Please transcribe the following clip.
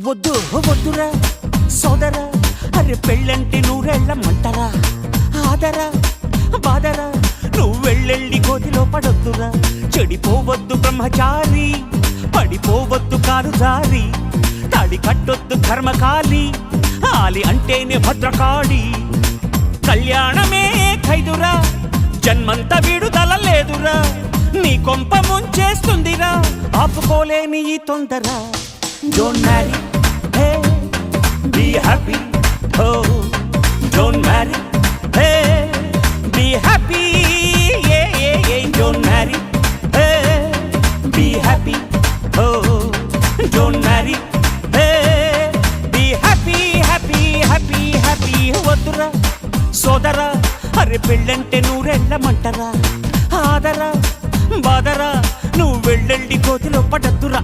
వద్దు వద్దురా సోదరా, అరే పెళ్ళంటే నూరెళ్ళమంటరా, ఆదరా బాదరా నువ్వు వెళ్ళెళ్ళి కోతిలో పడొద్దురా. చెడిపోవద్దు బ్రహ్మచారి, పడిపోవద్దు కాలు జారి, తాడి కట్టొద్దు కర్మకాలి, ఆలి అంటేనే భద్రకాళి. కళ్యాణమే ఖైదురా, జన్మంత విడుదల లేదురా, నీ కొంప ముంచేస్తుందిరా, ఆపుకోలేని ఈ తొందర. Don't marry, hey, be happy, oh. Don't marry, hey, be happy, yeah, yeah, yeah. Don't marry, hey, be happy, oh. Don't marry, hey, be happy, happy, happy, happy. వద్దురా సోదరా, అరే పెళ్ళంటే నూరెళ్ళమంటరా, ఆదరా బాదరా నువ్వు వెళ్ళెళ్ళి కోతిలో పడద్దురా.